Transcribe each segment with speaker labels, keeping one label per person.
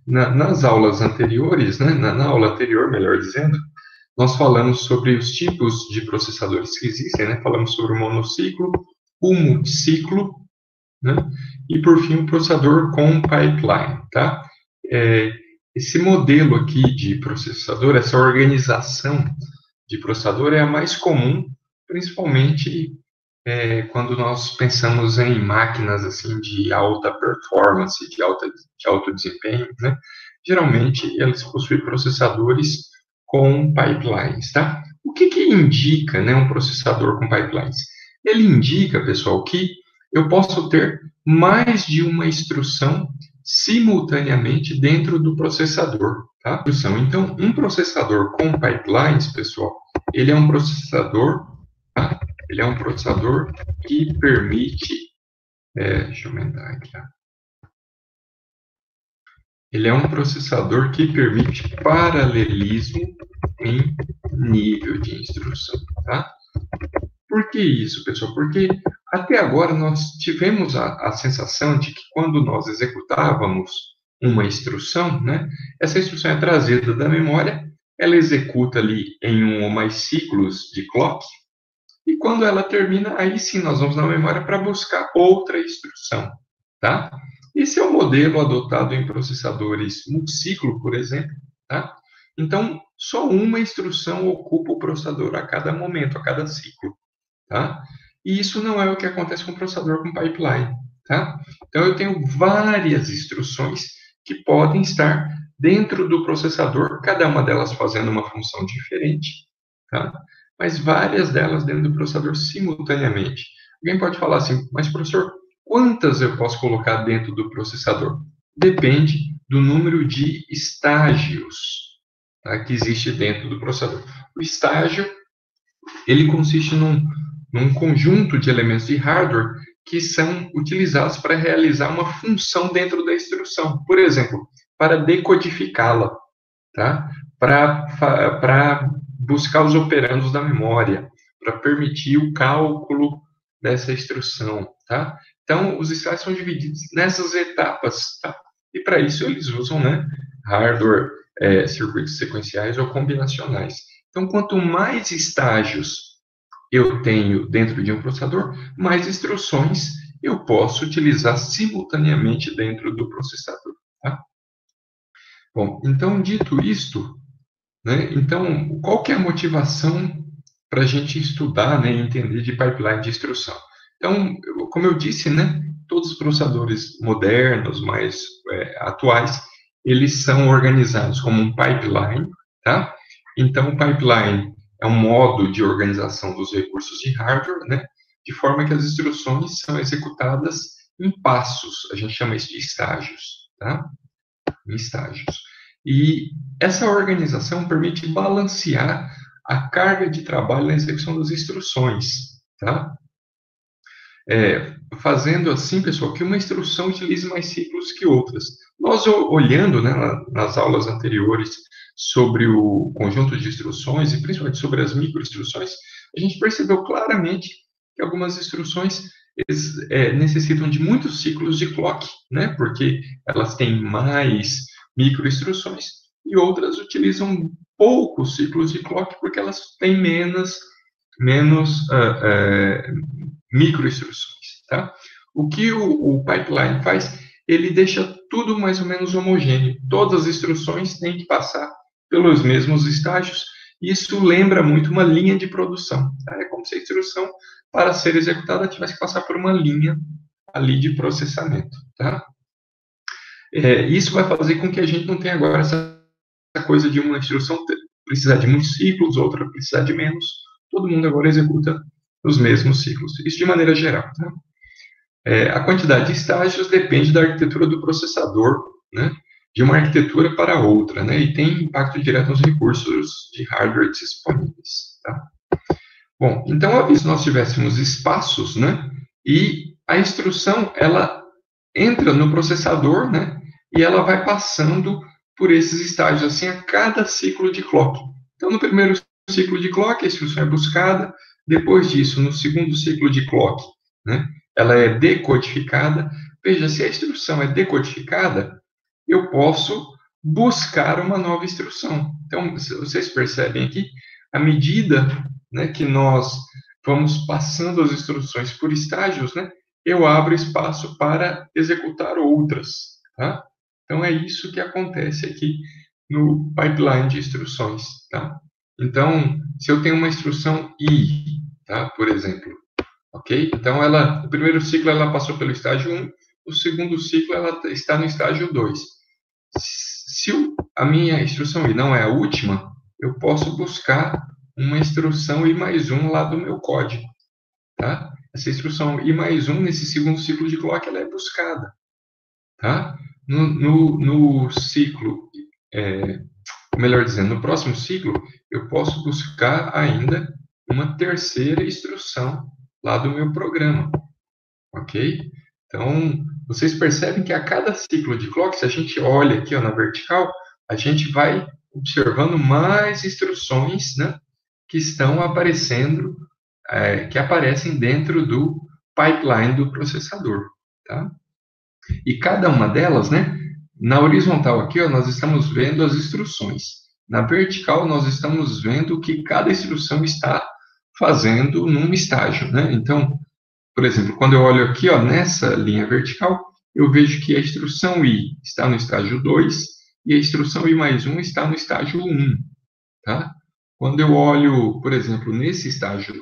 Speaker 1: nas aulas anteriores, né, na aula anterior, melhor dizendo, nós falamos sobre os tipos de processadores que existem, né? Falamos sobre o monociclo, o multiciclo, né? E, por fim, o processador com pipeline, tá? Esse modelo aqui de processador, essa organização de processador é a mais comum, principalmente quando nós pensamos em máquinas assim de alta performance, de alto desempenho, né? Geralmente eles possuem processadores com pipelines, tá? O que indica, né, um processador com pipelines? Ele indica, pessoal, que eu posso ter mais de uma instrução simultaneamente dentro do processador, tá? Então, um processador com pipelines, pessoal, ele é um processador, tá? Ele é um processador que permite, deixa eu aumentar aqui, ó. Ele é um processador que permite paralelismo em nível de instrução, tá? Por que isso, pessoal? Porque até agora nós tivemos a sensação de que quando nós executávamos uma instrução, né, essa instrução é trazida da memória, ela executa ali em um ou mais ciclos de clock, e quando ela termina, aí sim nós vamos na memória para buscar outra instrução, tá? Esse é o modelo adotado em processadores multiciclo, por exemplo, tá? Então, só uma instrução ocupa o processador a cada momento, a cada ciclo, tá? E isso não é o que acontece com o processador com pipeline, tá? Então, eu tenho várias instruções que podem estar dentro do processador, cada uma delas fazendo uma função diferente, tá? Mas várias delas dentro do processador simultaneamente. Alguém pode falar assim, mas professor, quantas eu posso colocar dentro do processador? Depende do número de estágios, tá, que existe dentro do processador. O estágio, ele consiste num conjunto de elementos de hardware que são utilizados para realizar uma função dentro da instrução. Por exemplo, para decodificá-la, tá? Para buscar os operandos da memória, para permitir o cálculo dessa instrução, tá? Então, os estágios são divididos nessas etapas, tá? E para isso eles usam, né, hardware, circuitos sequenciais ou combinacionais. Então, quanto mais estágios eu tenho dentro de um processador, mais instruções eu posso utilizar simultaneamente dentro do processador, tá? Bom, então, dito isto, né, então, qual que é a motivação para a gente estudar, né, e entender de pipeline de instrução? Então, como eu disse, né, todos os processadores modernos, mais atuais, eles são organizados como um pipeline, tá? Então, o pipeline é um modo de organização dos recursos de hardware, né, de forma que as instruções são executadas em passos, a gente chama isso de estágios, tá? Em estágios. E essa organização permite balancear a carga de trabalho na execução das instruções, tá? Fazendo assim, pessoal, que uma instrução utilize mais ciclos que outras. Nós olhando, né, nas aulas anteriores sobre o conjunto de instruções e principalmente sobre as microinstruções, a gente percebeu claramente que algumas instruções necessitam de muitos ciclos de clock, né, porque elas têm mais microinstruções, e outras utilizam poucos ciclos de clock porque elas têm menos microinstruções, tá? O que o pipeline faz? Ele deixa tudo mais ou menos homogêneo. Todas as instruções têm que passar pelos mesmos estágios. Isso lembra muito uma linha de produção, tá? É como se a instrução, para ser executada, tivesse que passar por uma linha ali de processamento, tá? Isso vai fazer com que a gente não tenha agora essa coisa de uma instrução precisar de muitos ciclos, outra precisar de menos. Todo mundo agora executa os mesmos ciclos. Isso de maneira geral, tá? A quantidade de estágios depende da arquitetura do processador, né, de uma arquitetura para outra, né, e tem impacto direto nos recursos de hardware disponíveis, tá? Bom, então, se nós tivéssemos espaços, né, e a instrução, ela entra no processador, né, e ela vai passando por esses estágios, assim, a cada ciclo de clock. Então, no primeiro ciclo de clock, a instrução é buscada, depois disso, no segundo ciclo de clock, né, ela é decodificada. Veja, se a instrução é decodificada, eu posso buscar uma nova instrução. Então, vocês percebem aqui, à medida, né, que nós vamos passando as instruções por estágios, né, eu abro espaço para executar outras, tá? Então, é isso que acontece aqui no pipeline de instruções, tá? Então, se eu tenho uma instrução I, tá, por exemplo, ok? Então, o primeiro ciclo ela passou pelo estágio 1, o segundo ciclo ela está no estágio 2. Se a minha instrução I não é a última, eu posso buscar uma instrução I mais um lá do meu código, tá? Essa instrução I mais um, nesse segundo ciclo de clock, ela é buscada, tá? No ciclo, melhor dizendo, no próximo ciclo, eu posso buscar ainda uma terceira instrução lá do meu programa, ok? Então, vocês percebem que a cada ciclo de clock, se a gente olha aqui ó, na vertical, a gente vai observando mais instruções, né, que estão aparecendo, que aparecem dentro do pipeline do processador, tá? E cada uma delas, né, na horizontal aqui, ó, nós estamos vendo as instruções. Na vertical, nós estamos vendo o que cada instrução está fazendo num estágio, né? Então, por exemplo, quando eu olho aqui, ó, nessa linha vertical, eu vejo que a instrução I está no estágio 2 e a instrução I mais 1 está no estágio 1, tá? Quando eu olho, por exemplo, nesse estágio,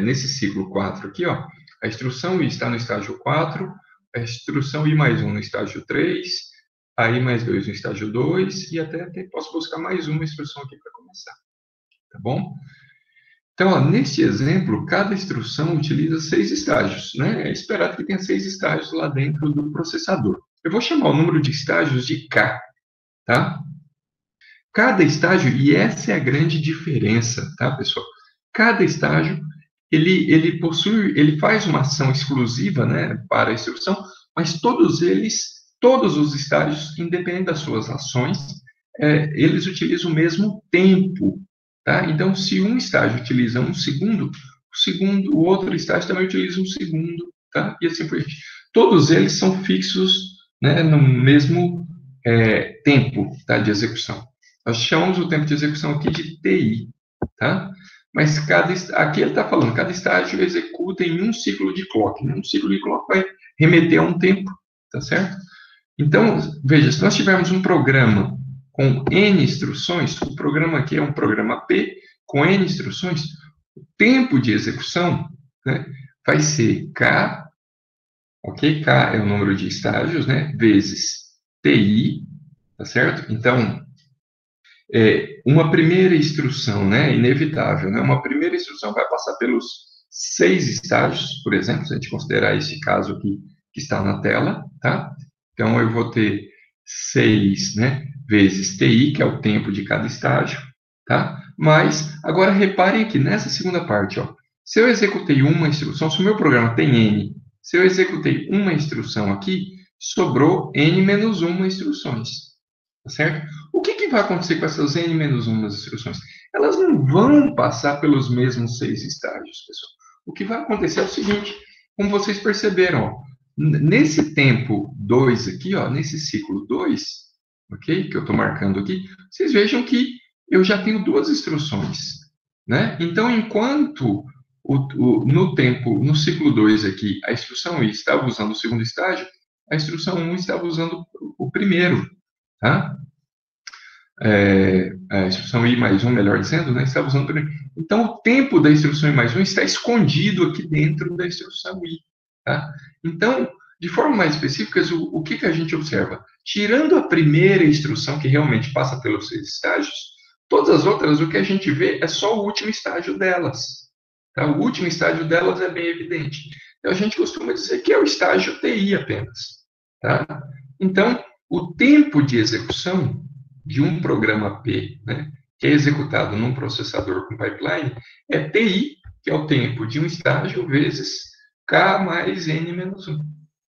Speaker 1: nesse ciclo 4 aqui, ó, a instrução I está no estágio 4, a instrução I mais 1 no estágio 3, a I mais 2 no estágio 2 e até posso buscar mais uma instrução aqui para começar, tá bom? Então, ó, neste exemplo, cada instrução utiliza 6 estágios, né? É esperado que tenha 6 estágios lá dentro do processador. Eu vou chamar o número de estágios de K, tá? Cada estágio, e essa é a grande diferença, tá, pessoal? Cada estágio, ele faz uma ação exclusiva, né, para a instrução, mas todos os estágios, independente das suas ações, eles utilizam o mesmo tempo, tá? Então, se um estágio utiliza um segundo, o outro estágio também utiliza um segundo, tá? E assim por diante. Todos eles são fixos, né, no mesmo tempo, tá, de execução. Nós chamamos o tempo de execução aqui de TI, tá? Mas aqui ele está falando, cada estágio executa em um ciclo de clock. Um ciclo de clock vai remeter a um tempo, tá certo? Então, veja, se nós tivermos um programa com N instruções, o programa aqui é um programa P, com N instruções, o tempo de execução, né, vai ser K, ok? K é o número de estágios, né, vezes TI, tá certo? Então, uma primeira instrução, né, inevitável, né, uma primeira instrução vai passar pelos 6 estágios, por exemplo, se a gente considerar esse caso aqui que está na tela, tá? Então, eu vou ter 6, né, vezes TI, que é o tempo de cada estágio, tá? Mas, agora reparem aqui, nessa segunda parte, ó, se eu executei uma instrução, se o meu programa tem N, se eu executei uma instrução aqui, sobrou N menos 1 instruções, tá certo? O que vai acontecer com essas N menos 1 instruções? Elas não vão passar pelos mesmos 6 estágios, pessoal. O que vai acontecer é o seguinte, como vocês perceberam, ó, nesse tempo 2 aqui, ó, nesse ciclo 2, ok? Que eu estou marcando aqui, vocês vejam que eu já tenho 2 instruções, né? Então, enquanto no ciclo 2 aqui, a instrução I estava usando o segundo estágio, a instrução 1 estava usando o primeiro, tá? A instrução I mais 1, melhor dizendo, né, estava usando o primeiro. Então, o tempo da instrução I mais 1 está escondido aqui dentro da instrução I, tá? Então, de forma mais específica, o que a gente observa? Tirando a primeira instrução, que realmente passa pelos 6 estágios, todas as outras, o que a gente vê é só o último estágio delas. Tá? O último estágio delas é bem evidente. Então, a gente costuma dizer que é o estágio TI apenas. Tá? Então, o tempo de execução de um programa P, né, que é executado num processador com pipeline, é TI, que é o tempo de um estágio, vezes K mais N menos 1.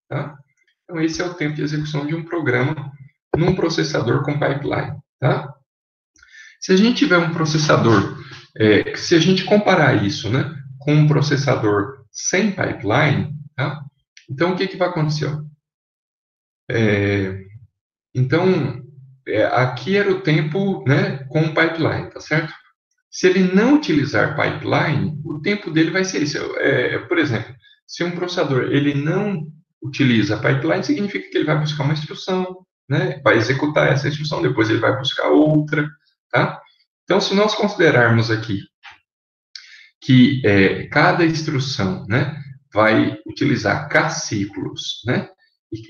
Speaker 1: Tá? Então, esse é o tempo de execução de um programa num processador com pipeline. Tá? Se a gente tiver um processador, se a gente comparar isso, né, com um processador sem pipeline, tá? Então, o que vai acontecer? Então, aqui era o tempo, né, com o pipeline, tá certo? Se ele não utilizar pipeline, o tempo dele vai ser isso. Por exemplo, se um processador ele não utiliza pipeline, significa que ele vai buscar uma instrução, né, vai executar essa instrução, depois ele vai buscar outra, tá? Então, se nós considerarmos aqui que cada instrução, né, vai utilizar K ciclos, né,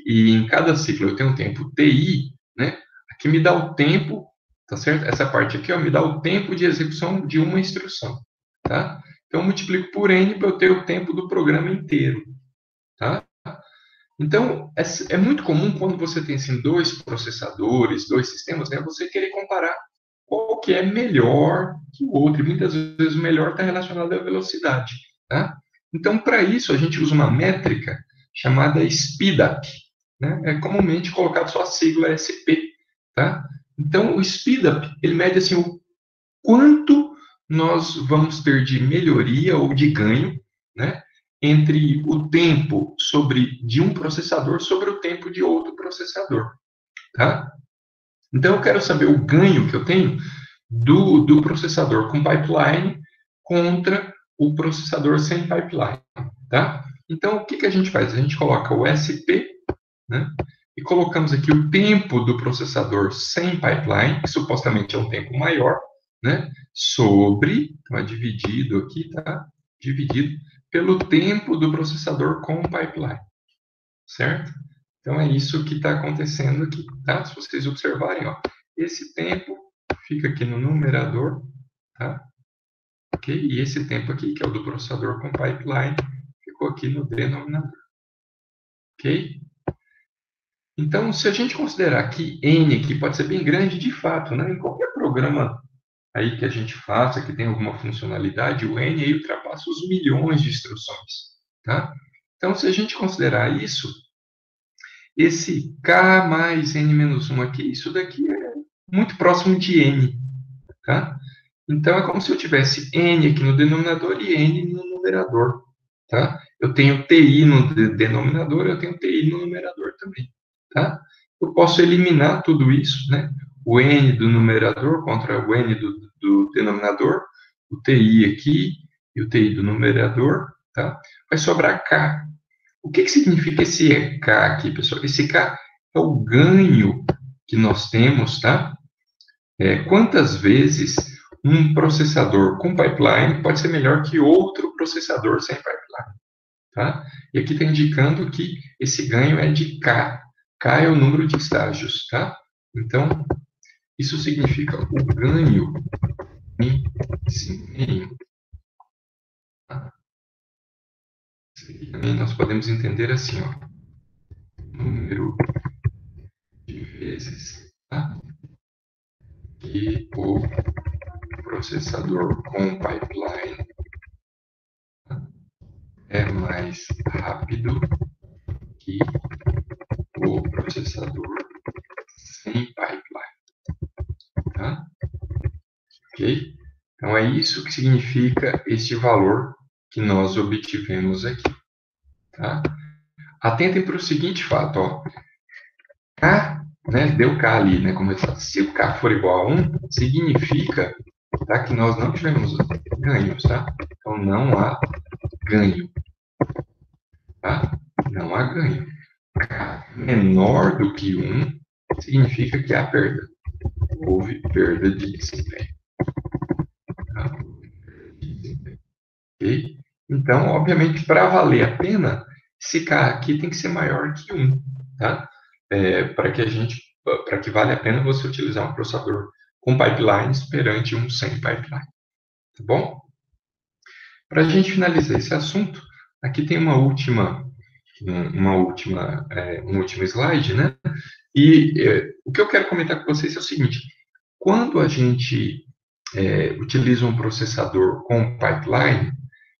Speaker 1: e em cada ciclo eu tenho um tempo TI, né, aqui me dá o tempo, tá certo? Essa parte aqui, ó, me dá o tempo de execução de uma instrução, tá? Então, eu multiplico por N para eu ter o tempo do programa inteiro, tá? Então, é muito comum quando você tem, assim, dois processadores, dois sistemas, né, você querer comparar qual que é melhor que o outro, e muitas vezes o melhor está relacionado à velocidade, tá? Então, para isso, a gente usa uma métrica chamada SpeedUp, né? É comumente colocado só a sigla SP, tá? Então, o SpeedUp, ele mede, assim, o quanto nós vamos ter de melhoria ou de ganho, né, entre o tempo de um processador sobre o tempo de outro processador, tá? Então, eu quero saber o ganho que eu tenho do processador com pipeline contra o processador sem pipeline, tá? Então, o que, que a gente faz? A gente coloca o SP, né? E colocamos aqui o tempo do processador sem pipeline, que supostamente é um tempo maior, né? Sobre, então é dividido aqui, tá? Dividido pelo tempo do processador com pipeline, certo? Então, é isso que está acontecendo aqui, tá? Se vocês observarem, ó, esse tempo fica aqui no numerador, tá? Ok? E esse tempo aqui, que é o do processador com pipeline, ficou aqui no denominador. Ok? Então, se a gente considerar que N aqui pode ser bem grande, de fato, né? Em qualquer programa aí que a gente faça, que tem alguma funcionalidade, o N aí ultrapassa os milhões de instruções, tá? Então, se a gente considerar isso, esse K mais N menos 1 aqui, isso daqui é muito próximo de N, tá? Então, é como se eu tivesse N aqui no denominador e N no numerador, tá? Eu tenho TI no denominador, eu tenho TI no numerador também, tá? Eu posso eliminar tudo isso, né? O N do numerador contra o N do denominador, o TI aqui e o TI do numerador, tá? Vai sobrar K. O que, que significa esse K aqui, pessoal? Esse K é o ganho que nós temos, tá? Quantas vezes um processador com pipeline pode ser melhor que outro processador sem pipeline, tá? E aqui está indicando que esse ganho é de K. K é o número de estágios, tá? Então, isso significa o ganho em desempenho. Tá? Também nós podemos entender assim, ó, número de vezes, tá? Que o processador com pipeline é mais rápido que o processador sem pipeline, tá? Ok? Então, é isso que significa este valor que nós obtivemos aqui, tá? Atentem para o seguinte fato, ó. K, né, deu K ali, né, como eu disse, se o K for igual a 1, significa, tá, que nós não tivemos ganhos, tá? Então, não há ganho, tá? Não há ganho. K menor do que 1 significa que há perda. Houve perda de desempenho. Tá? Ok? Então, obviamente, para valer a pena, esse K aqui tem que ser maior que 1, tá? Para que vale a pena você utilizar um processador com pipelines perante um sem pipeline, tá bom? Para a gente finalizar esse assunto, aqui tem um último slide, né? E o que eu quero comentar com vocês é o seguinte: quando a gente utiliza um processador com pipeline,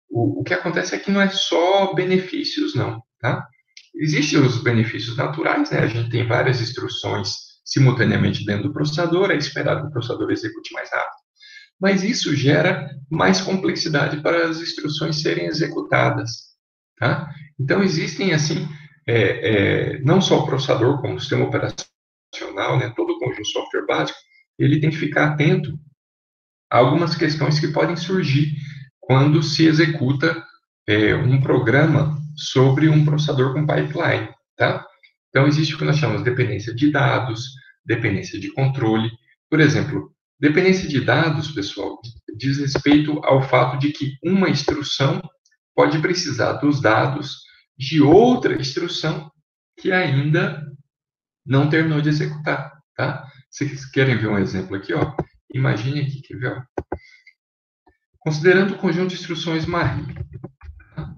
Speaker 1: o que acontece é que não é só benefícios, não, tá? Existem os benefícios naturais, né? A gente tem várias instruções simultaneamente dentro do processador, é esperado que o processador execute mais rápido. Mas isso gera mais complexidade para as instruções serem executadas, tá? Então, existem, assim, não só o processador, como o sistema operacional, operacional, né, todo o conjunto software básico, ele tem que ficar atento a algumas questões que podem surgir quando se executa um programa sobre um processador com pipeline, tá? Então, existe o que nós chamamos de dependência de dados, dependência de controle. Por exemplo, dependência de dados, pessoal, diz respeito ao fato de que uma instrução pode precisar dos dados de outra instrução que ainda não terminou de executar, tá? Vocês querem ver um exemplo aqui, ó? Imagine aqui, quer ver? Ó? Considerando o conjunto de instruções Marie, tá?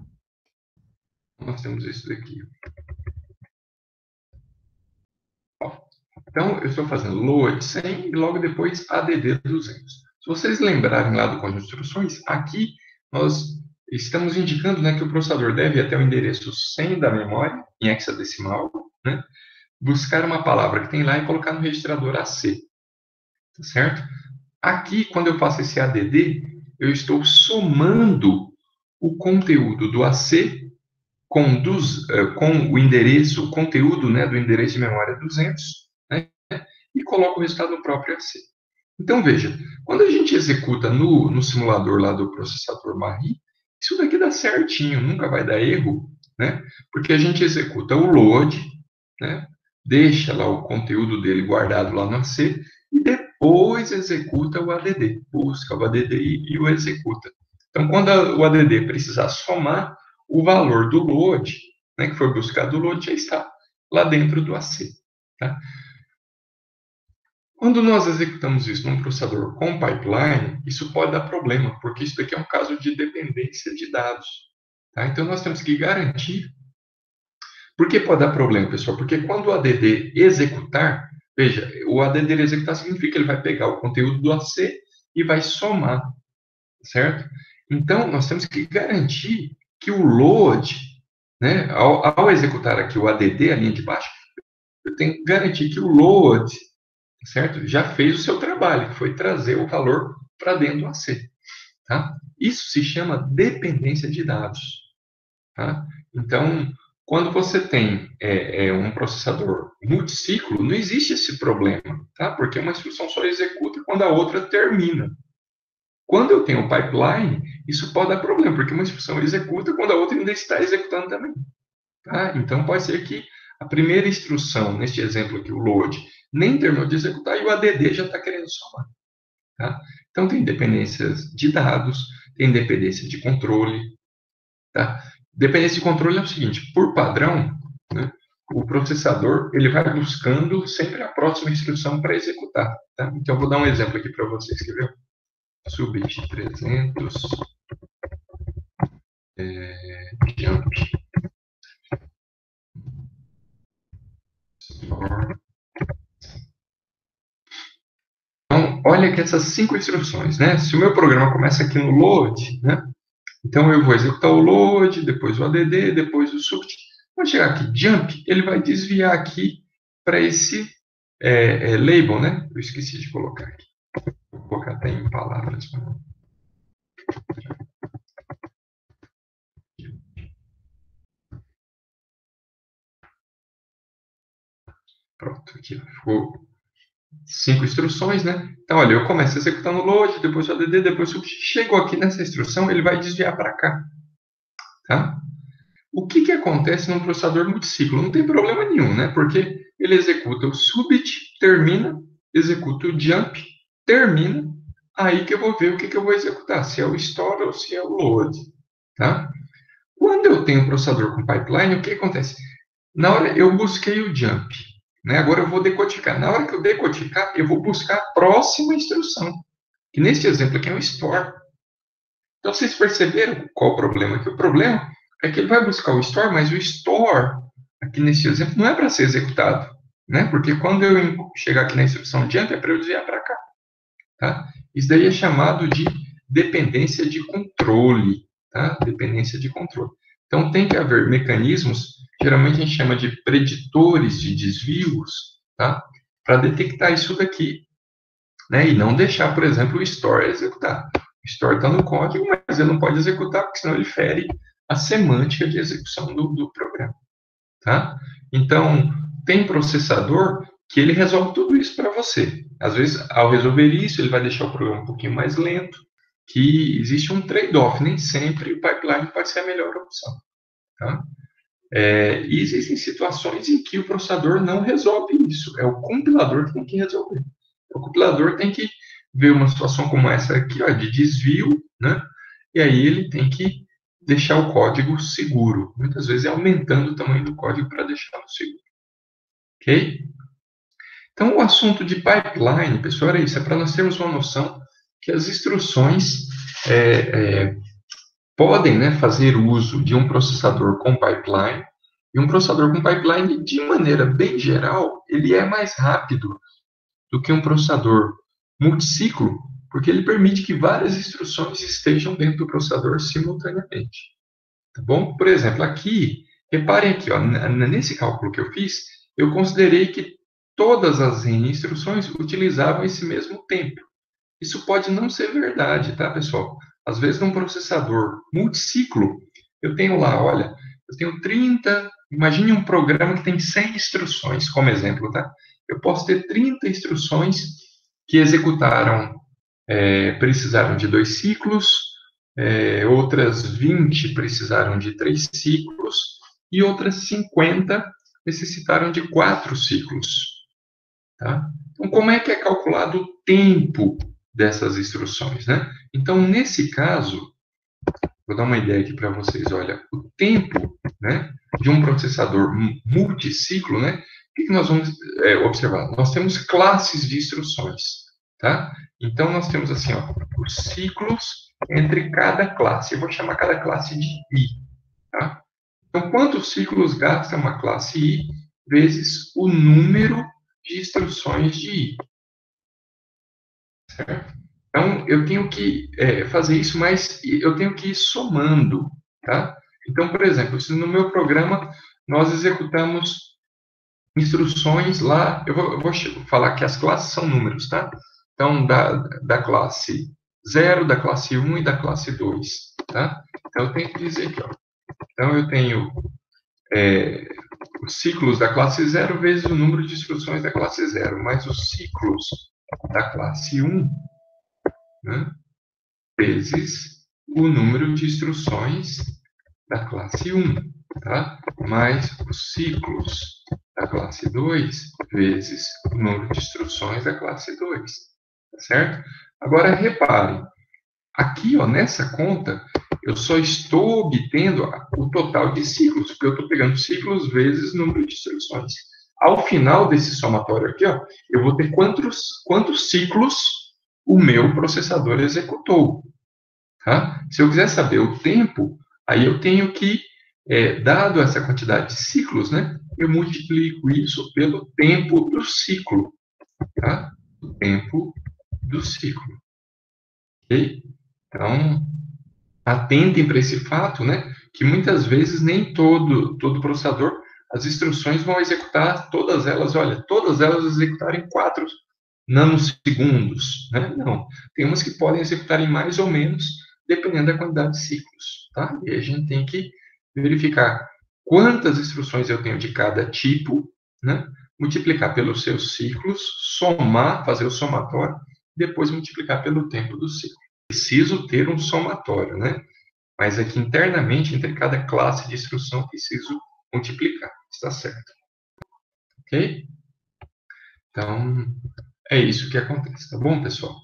Speaker 1: Nós temos isso daqui. Ó. Então, eu estou fazendo load 100 e logo depois add 200. Se vocês lembrarem lá do conjunto de instruções, aqui nós estamos indicando, né, que o processador deve ir até o endereço 100 da memória, em hexadecimal, né, buscar uma palavra que tem lá e colocar no registrador AC. Tá certo? Aqui, quando eu faço esse add, eu estou somando o conteúdo do AC com o endereço, o conteúdo, né, do endereço de memória 200, né, e coloco o resultado no próprio AC. Então, veja, quando a gente executa no simulador lá do processador Marie, isso daqui dá certinho, nunca vai dar erro, né, porque a gente executa o load, né, deixa lá o conteúdo dele guardado lá no AC, e depois executa o add, busca o add e o executa. Então, quando o add precisar somar, o valor do load, né, que foi buscado do load, já está lá dentro do AC. Tá? Quando nós executamos isso num processador com pipeline, isso pode dar problema, porque isso daqui é um caso de dependência de dados. Tá? Então, nós temos que garantir. Por que pode dar problema, pessoal? Porque quando o add executar, veja, o add executar significa que ele vai pegar o conteúdo do AC e vai somar, certo? Então, nós temos que garantir que o load, né, ao executar aqui o add, a linha de baixo, eu tenho que garantir que o load, certo, já fez o seu trabalho, que foi trazer o valor para dentro do AC. Tá? Isso se chama dependência de dados. Tá? Então, quando você tem um processador multiciclo, não existe esse problema, tá? Porque uma instrução só executa quando a outra termina. Quando eu tenho pipeline, isso pode dar problema, porque uma instrução executa quando a outra ainda está executando também. Tá? Então, pode ser que a primeira instrução, neste exemplo aqui, o load, nem terminou de executar e o add já está querendo somar. Tá? Então, tem dependências de dados, tem dependência de controle. Tá? Dependência de controle é o seguinte, por padrão, né, o processador ele vai buscando sempre a próxima instrução para executar. Tá? Então, eu vou dar um exemplo aqui para vocês, quer ver? Subit 300, jump, store. Então, olha que essas 5 instruções, né? Se o meu programa começa aqui no load, né? Então, eu vou executar o load, depois o add, depois o subit. Quando chegar aqui, jump, ele vai desviar aqui para esse label, né? Eu esqueci de colocar aqui. Vou colocar até em palavras. Pronto, aqui ficou 5 instruções, né? Então, olha, eu começo executando o load, depois o add, depois o subit. Chegou aqui nessa instrução, ele vai desviar para cá. Tá? O que acontece num processador multiciclo? Não tem problema nenhum, né? Porque ele executa o subit, termina, executa o jump, termina, aí que eu vou ver o que eu vou executar, se é o store ou se é o load. Tá? Quando eu tenho um processador com pipeline, o que acontece? Na hora eu busquei o jump, né? Agora eu vou decodificar. Na hora que eu decodificar, eu vou buscar a próxima instrução, que neste exemplo aqui é um store. Então vocês perceberam qual o problema? Que o problema é que ele vai buscar o store, mas o store, aqui nesse exemplo, não é para ser executado, né? Porque quando eu chegar aqui na instrução jump, é para eu desviar para cá. Tá? Isso daí é chamado de dependência de controle. Tá? Dependência de controle. Então, tem que haver mecanismos, geralmente a gente chama de preditores de desvios, tá? Para detectar isso daqui. Né? E não deixar, por exemplo, o store executar. O store está no código, mas ele não pode executar, porque senão ele fere a semântica de execução do programa. Tá? Então, tem processador que ele resolve tudo isso para você. Às vezes, ao resolver isso, ele vai deixar o programa um pouquinho mais lento, que existe um trade-off, nem sempre o pipeline pode ser a melhor opção. Tá? E existem situações em que o processador não resolve isso, é o compilador que tem que resolver. O compilador tem que ver uma situação como essa aqui, ó, de desvio, né? E aí ele tem que deixar o código seguro. Muitas vezes é aumentando o tamanho do código para deixá-lo seguro. Ok? Então, o assunto de pipeline, pessoal, era isso. É para nós termos uma noção que as instruções podem, né, fazer uso de um processador com pipeline. E um processador com pipeline, de maneira bem geral, ele é mais rápido do que um processador multiciclo, porque ele permite que várias instruções estejam dentro do processador simultaneamente. Tá bom? Por exemplo, aqui, reparem aqui, ó, nesse cálculo que eu fiz, eu considerei que todas as N instruções utilizavam esse mesmo tempo. Isso pode não ser verdade, tá, pessoal? Às vezes, num processador multiciclo, eu tenho lá, olha, eu tenho 30, imagine um programa que tem 100 instruções, como exemplo, tá? Eu posso ter 30 instruções que executaram, precisaram de 2 ciclos, outras 20 precisaram de 3 ciclos, e outras 50 necessitaram de 4 ciclos. Tá? Então, como é que é calculado o tempo dessas instruções, né? Então, nesse caso, vou dar uma ideia aqui para vocês. Olha, o tempo, né, de um processador multiciclo, né? O que nós vamos observar? Nós temos classes de instruções, tá? Então, nós temos assim, ó, os ciclos entre cada classe. Eu vou chamar cada classe de I, tá? Então, quantos ciclos gasta uma classe I vezes o número de instruções de I? Certo? Então, eu tenho que fazer isso, mas eu tenho que ir somando, tá? Então, por exemplo, se no meu programa nós executamos instruções lá, eu vou falar que as classes são números, tá? Então, da classe 0, da classe 1 e da classe 2, tá? Então, eu tenho que dizer aqui, ó. Então, eu tenho os ciclos da classe 0 vezes o número de instruções da classe 0, mais os ciclos da classe 1, né, vezes o número de instruções da classe 1, tá? Mais os ciclos da classe 2 vezes o número de instruções da classe 2, tá certo? Agora, reparem, aqui, ó, nessa conta, eu só estou obtendo o total de ciclos, porque eu estou pegando ciclos vezes número de instruções. Ao final desse somatório aqui, ó, eu vou ter quantos ciclos o meu processador executou. Tá? Se eu quiser saber o tempo, aí eu tenho que, dado essa quantidade de ciclos, né, eu multiplico isso pelo tempo do ciclo. Tá? O tempo do ciclo. Ok? Então, atentem para esse fato, né, que muitas vezes nem todo processador, as instruções vão executar todas elas, olha, todas elas executarem 4 nanosegundos, né? Não, tem umas que podem executar em mais ou menos, dependendo da quantidade de ciclos, tá? E a gente tem que verificar quantas instruções eu tenho de cada tipo, né? Multiplicar pelos seus ciclos, somar, fazer o somatório, depois multiplicar pelo tempo do ciclo. Preciso ter um somatório, né? Mas aqui internamente, entre cada classe de instrução, preciso multiplicar. Está certo. Ok? Então, é isso que acontece, tá bom, pessoal?